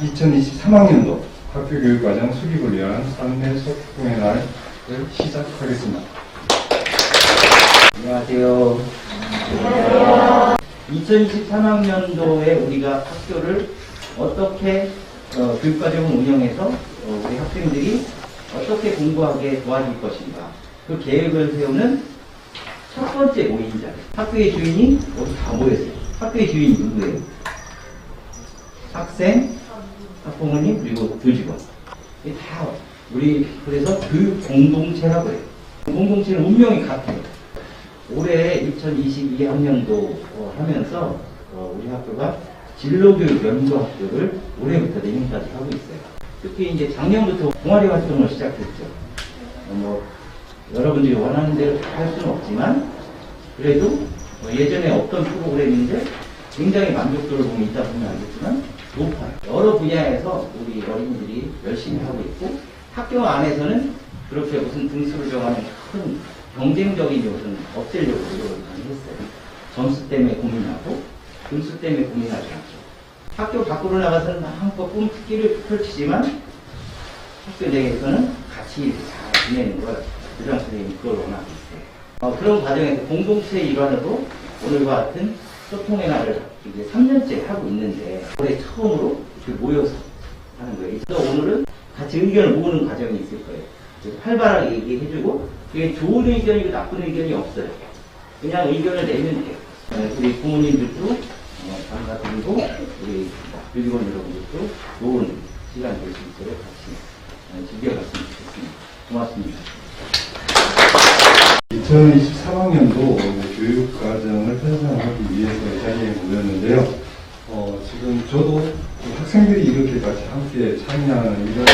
2023학년도 학교교육과정 수립을 위한 사내 소통의 날을 시작하겠습니다. 안녕하세요. 안녕하세요. 2023학년도에 우리가 학교를 어떻게 교육과정을 운영해서 우리 학생들이 어떻게 공부하게 도와줄 것인가, 그 계획을 세우는 첫 번째 모임자. 학교의 주인이 여기 다 모였어요. 학교의 주인이 누구예요? 학생, 학부모님, 그리고 교직원. 이게 다 우리 그래서 교육 공동체라고 해요. 공동체는 운명이 같아요. 올해 2022학년도 하면서 우리 학교가 진로교육 연구학교를 올해부터 내년까지 하고 있어요. 특히 이제 작년부터 동아리 활동을 시작했죠. 여러분들이 원하는 대로 다 할 수는 없지만 그래도 예전에 없던 프로그램인데 굉장히 만족도를 보면 있다 보면 알겠지만 높아요. 여러 분야에서 우리 어린이들이 열심히 하고 있고, 학교 안에서는 그렇게 무슨 등수를 정하는 큰 경쟁적인 요소는 없애려고 노력을 많이 했어요. 점수 때문에 고민하고 등수 때문에 고민하지 않죠. 학교 밖으로 나가서는 한껏 꿈꾸기를 펼치지만 학교 내에서는 같이 잘 지내는 걸 교장 선생님이 그걸 원하고 있어요. 그런 과정에서 공동체의 일환으로 오늘과 같은 소통의 날을 이제 3년째 하고 있는데 올해 처음으로 이렇게 모여서 하는 거예요. 그래서 오늘은 같이 의견을 모으는 과정이 있을 거예요. 그래서 활발하게 얘기해주고, 그게 좋은 의견이고 나쁜 의견이 없어요. 그냥 의견을 내면 돼요. 우리 부모님들도 감사드리고 우리 교직원 여러분들도 좋은 시간 될 수 있도록 같이 즐겨갔으면 좋겠습니다. 고맙습니다. 2023학년도 교육과정을 편성하기 위해서 이 자리에 모였는데요. 지금 저도 학생들이 이렇게 같이 함께 참여하는 이런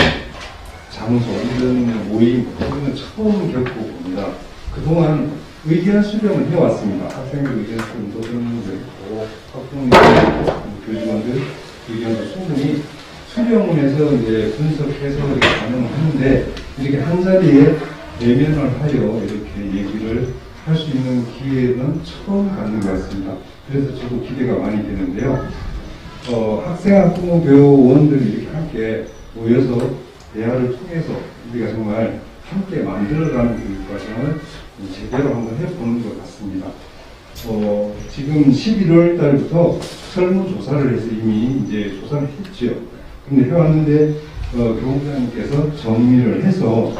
장소, 이런 모임, 이런 처음 겪어봅니다. 그동안 의견 수렴을 해왔습니다. 학생들 의견 수렴도 했고, 학부모님, 교직원들 의견도 충분히 수렴을 해서 이제 분석해서 가능한데, 이렇게 한 자리에 대면을 하여 이렇게 얘기를 할 수 있는 기회는 처음 갖는 것 같습니다. 그래서 저도 기대가 많이 되는데요. 학생, 학부모, 교원들이 이렇게 함께 모여서 대화를 통해서 우리가 정말 함께 만들어가는 교육과정을 제대로 한번 해보는 것 같습니다. 지금 11월 달부터 설문조사를 해서 이미 이제 조사를 했죠. 근데 해왔는데, 교육장님께서 정리를 해서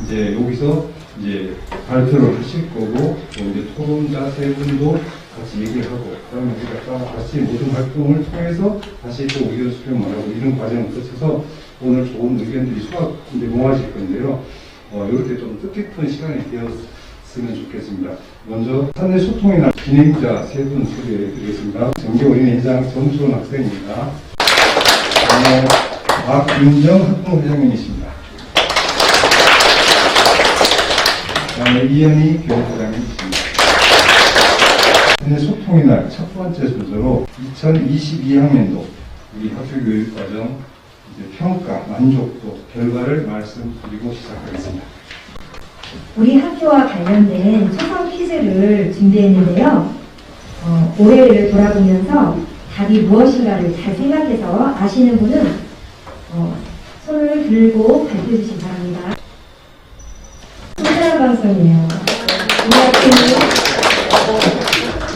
이제 여기서 이제 발표를 하실 거고, 또 이제 토론자 세 분도 같이 얘기를 하고, 그다음에 우리가 같이 모든 활동을 통해서 다시 또 의견 수렴을 하고, 이런 과정을 거쳐서 오늘 좋은 의견들이 이제 모아질 건데요. 이렇게 좀 뜻깊은 시간이 되었으면 좋겠습니다. 먼저 사내 소통의 날 진행자 세 분 소개해 드리겠습니다. 정교어린이회장 정수원 학생입니다. 박윤정 학부모 회장님이십니다. 그다음에 이현희 교육부장님이십니다. 사내 소통의 날 첫 번째 순서로 2022학년도 우리 학교교육과정 평가, 만족도, 결과를 말씀드리고 시작하겠습니다. 우리 학교와 관련된 초성 퀴즈를 준비했는데요. 올해를 돌아보면서 답이 무엇인가를 잘 생각해서 아시는 분은 손을 들고 발표해 주시기 바랍니다. 손자랑 방송이에요. 우리 학교는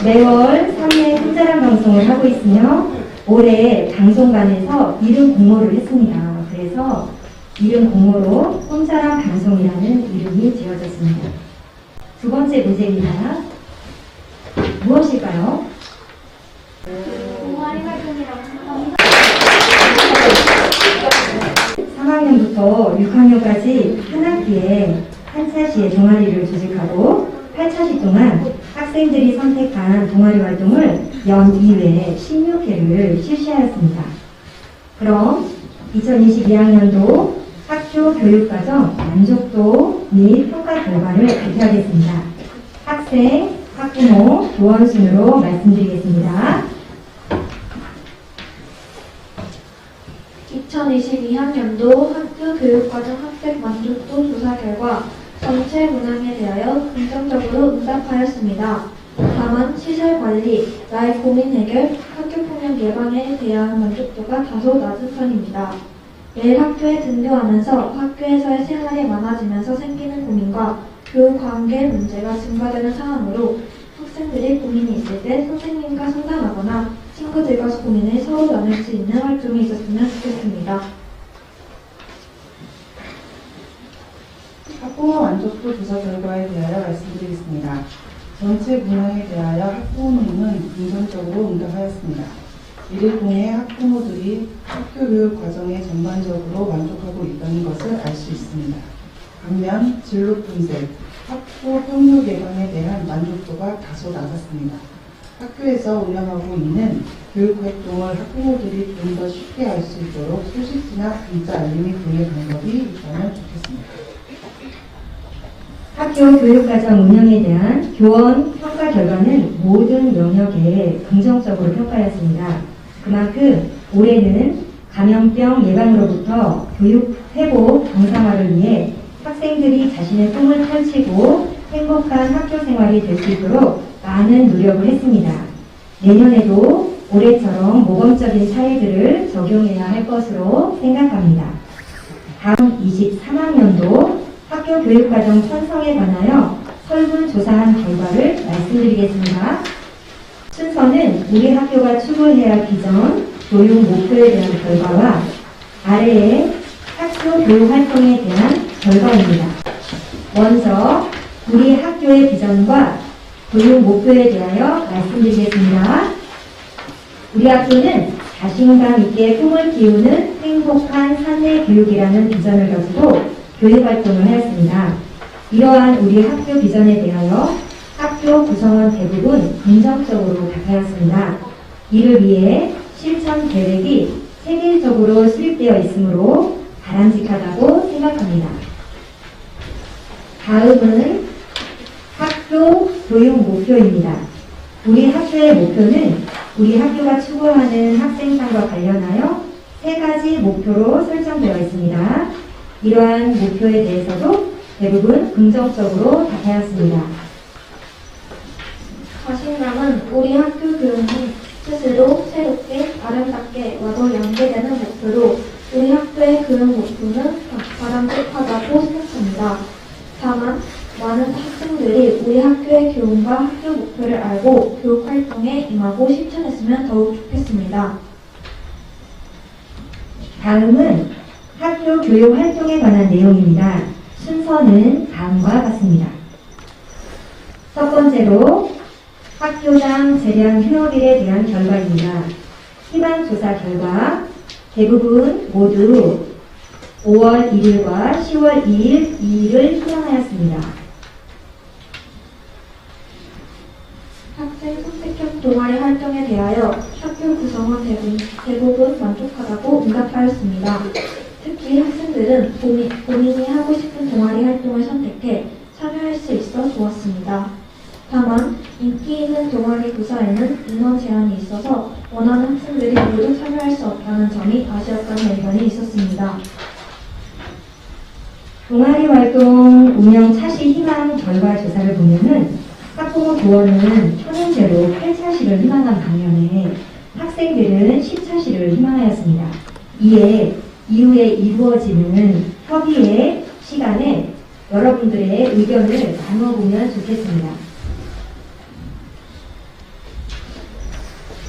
매월 3회 손자랑 방송을 하고 있으며 올해 방송관에서 이름 공모를 했습니다. 그래서 이름 공모로 손자랑 방송이라는 이름이 지어졌습니다. 두 번째 문제입니다. 무엇일까요? 동아리 활동이라고 생각합니다. 3학년부터 6학년까지 한 학기에 한 차시의 동아리를 조직하고 8차시 동안 학생들이 선택한 동아리 활동을 연 2회 16회를 실시하였습니다. 그럼 2022학년도 학교 교육과정 만족도 및 평가 결과를 발표하겠습니다. 학생, 학부모, 교원 순으로 말씀드리겠습니다. 2022학년도 학교 교육과정 학생 만족도 조사 결과 전체 문항에 대하여 긍정적으로 응답하였습니다. 다만 시설 관리, 나의 고민 해결, 학교 폭력 예방에 대한 만족도가 다소 낮은 편입니다. 매일 학교에 등교하면서 학교에서의 생활이 많아지면서 생기는 고민과 교육 관계 문제가 증가되는 상황으로 학생들이 고민이 있을 때 선생님과 상담하거나 친구들과 고민을 서로 나눌 수 있는 활동이 있었으면 좋겠습니다. 학부모 만족도 조사 결과에 대하여 말씀드리겠습니다. 전체 문항에 대하여 학부모님은 긍정적으로 응답하였습니다. 이를 통해 학부모들이 학교 교육 과정에 전반적으로 만족하고 있다는 것을 알 수 있습니다. 반면 진로 분석, 학부 평로 개방에 대한 만족도가 다소 낮았습니다. 학교에서 운영하고 있는 교육 활동을 학부모들이 좀 더 쉽게 알 수 있도록 소식지나 문자 알림이 등의 방법이 있다면 좋겠습니다. 학교 교육과정 운영에 대한 교원 평가 결과는 모든 영역에 긍정적으로 평가하였습니다. 그만큼 올해는 감염병 예방으로부터 교육 회복 정상화를 위해 학생들이 자신의 꿈을 펼치고 행복한 학교 생활이 될 수 있도록 많은 노력을 했습니다. 내년에도 올해처럼 모범적인 사례들을 적용해야 할 것으로 생각합니다. 다음 23학년도 학교 교육과정 편성에 관하여 설문조사한 결과를 말씀드리겠습니다. 순서는 우리 학교가 추구해야 할 비전, 교육 목표에 대한 결과와 아래의 학교 교육 활동에 대한 결과입니다. 먼저 우리 학교의 비전과 교육 목표에 대하여 말씀드리겠습니다. 우리 학교는 자신감 있게 꿈을 키우는 행복한 사내 교육이라는 비전을 가지고 교육 활동을 하였습니다. 이러한 우리 학교 비전에 대하여 학교 구성원 대부분 긍정적으로 답하였습니다. 이를 위해 실천 계획이 체계적으로 수립되어 있으므로 바람직하다고 생각합니다. 다음은 학교 교육 목표입니다. 우리 학교의 목표는 우리 학교가 추구하는 학생상과 관련하여 3가지 목표로 설정되어 있습니다. 이러한 목표에 대해서도 대부분 긍정적으로 답하였습니다. 자신감은 우리 학교 교육은 스스로 새롭게 아름답게 와도 연계되는 목표로 우리 학교의 교육 목표는 바람직하다고 생각합니다. 다만 많은 학생들이 우리 학교의 교훈과 학교 목표를 알고 교육 활동에 임하고 실천했으면 더욱 좋겠습니다. 다음은 학교 교육 활동에 관한 내용입니다. 순서는 다음과 같습니다. 첫 번째로 학교장 재량 휴업일에 대한 결과입니다. 희망조사 결과 대부분 모두 5월 1일과 10월 2일, 2일을 희망하였습니다. 학생 선택형 동아리 활동에 대하여 학교 구성원 대부분 만족하다고 응답하였습니다. 특히 학생들은 본인이 하고 싶은 동아리 활동을 선택해 참여할 수 있어 좋았습니다. 다만 인기 있는 동아리 부서에는 인원 제한이 있어서 원하는 학생들이 모두 참여할 수 없다는 점이 아쉬웠다는 의견이 있었습니다. 동아리 활동 운영 차시 희망 결과 조사를 보면은 학부모 교원은 현행제로 8차시를 희망한 반면에 학생들은 10차시를 희망하였습니다. 이에 이후에 이루어지는 협의의 시간에 여러분들의 의견을 나눠보면 좋겠습니다.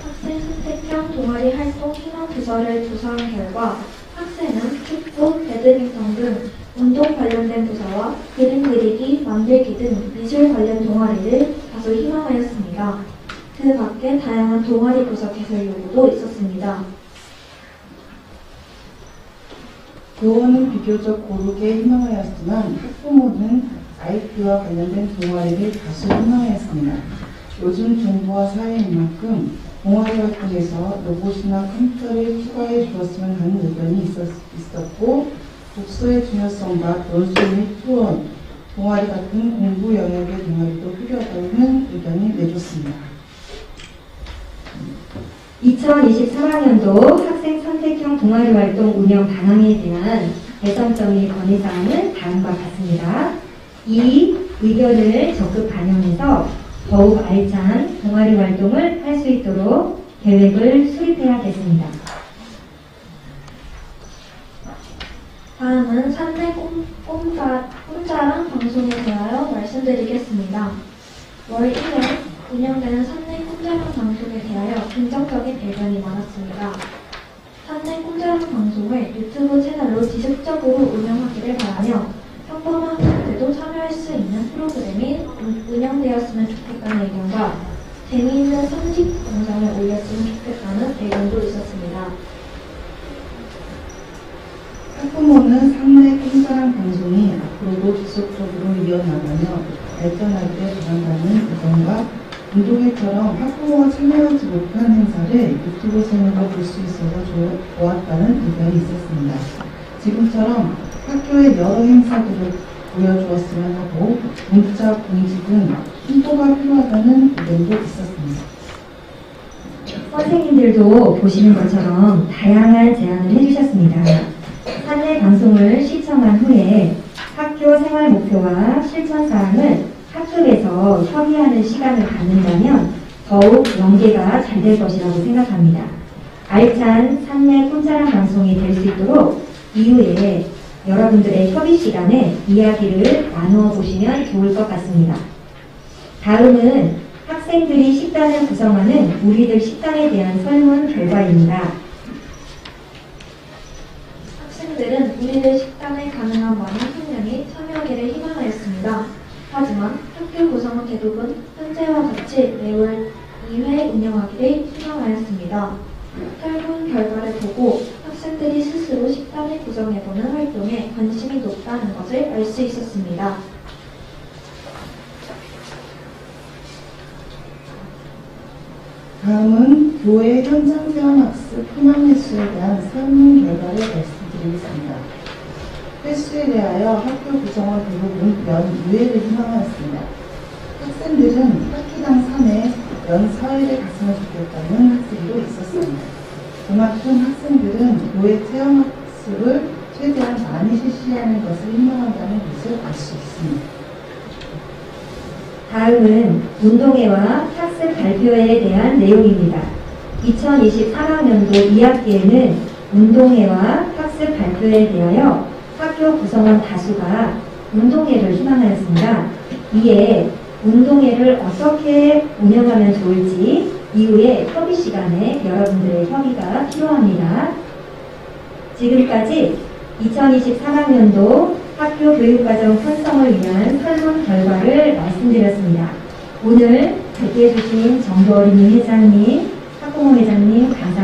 학생 선택형 동아리 활동 희망 부서를 조사한 결과 학생은 축구, 배드민턴 등 운동 관련된 부서와 그림 그리기, 만들기 등 미술 관련 동아리를 다수 희망하였습니다. 그 밖에 다양한 동아리 부서 개설 요구도 있었습니다. 교원은 비교적 고르게 희망하였지만 학부모는 IT와 관련된 동아리를 다수 희망하였습니다. 요즘 정보와 사회인 만큼 동아리 활동에서 로봇이나 컴퓨터를 추가해 주었으면 하는 의견이 있었고 독서의 중요성과 논술 및 토론, 동아리 같은 공부 영역의 동아리도 필요하다는 의견이 내줬습니다. 2023학년도 학생 선택형 동아리 활동 운영 방향에 대한 개선점이 건의사항은 다음과 같습니다. 이 의견을 적극 반영해서 더욱 알찬 동아리 활동을 할 수 있도록 계획을 수립해야겠습니다. 다음은 산내 꿈자랑 방송에 대하여 말씀드리겠습니다. 월 1회 운영되는 산내 꿈자랑 방송에 대하여 긍정적인 의견이 많았습니다. 산내 꿈자랑 방송을 유튜브 채널로 지속적으로 운영하기를 바라며 평범한 학생들도 참여할 수 있는 프로그램이 운영되었으면 좋겠다는 의견과 재미있는 상식 영상을 올렸으면 좋겠다는 의견도 있었습니다. 학부모는 상내 꿈자랑 방송이 앞으로도 지속적으로 이어나가며 발전하기를 바란다는 의견과 운동회처럼 학부모가 참여하지 못한 행사를 유튜브 채널로 볼 수 있어서 좋았다는 의견이 있었습니다. 지금처럼 학교의 여러 행사들을 보여주었으면 하고 문자 공지 등 홍보가 필요하다는 의견도 있었습니다. 선생님들도 보시는 것처럼 다양한 제안을 해주셨습니다. 산내 방송을 시청한 후에 학교 생활 목표와 실천 사항을 학급에서 협의하는 시간을 갖는다면 더욱 연계가 잘 될 것이라고 생각합니다. 알찬 산내 꿈자랑 방송이 될 수 있도록 이후에 여러분들의 협의 시간에 이야기를 나누어 보시면 좋을 것 같습니다. 다음은 학생들이 식단을 구성하는 우리들 식당에 대한 설문 결과입니다. 학생들은 우리들 식단에 가능한 많은 학년이 참여하기를 희망하였습니다. 하지만 학교 구성원 대부분 현재와 같이 매월 2회 운영하기를 희망하였습니다. 설문 결과를 보고 학생들이 스스로 식단을 구성해보는 활동에 관심이 높다는 것을 알 수 있었습니다. 다음은 교회 현장 체험학습 희망 횟수에 대한 설문 결과를 말씀드리겠습니다. 횟수에 대하여 학교 구성원 대부분 연 2회를 희망하였습니다. 학생들은 학기당 3회, 연 4회를 갔으면 좋겠다는 학생도 있었습니다. 그만큼 학생들은 교회 체험학습을 최대한 많이 실시하는 것을 희망한다는 것을 알 수 있습니다. 다음은 운동회와 학습 발표회에 대한 내용입니다. 2023학년도 2학기에는 운동회와 학습 발표회에 대하여 학교 구성원 다수가 운동회를 희망하였습니다. 이에 운동회를 어떻게 운영하면 좋을지 이후에 협의 시간에 여러분들의 협의가 필요합니다. 지금까지 2023학년도 학교 교육과정 편성을 위한 설문 결과를 말씀드렸습니다. 오늘 발표해 주신 정보어린이 회장님, 학부모 회장님 감사합니다.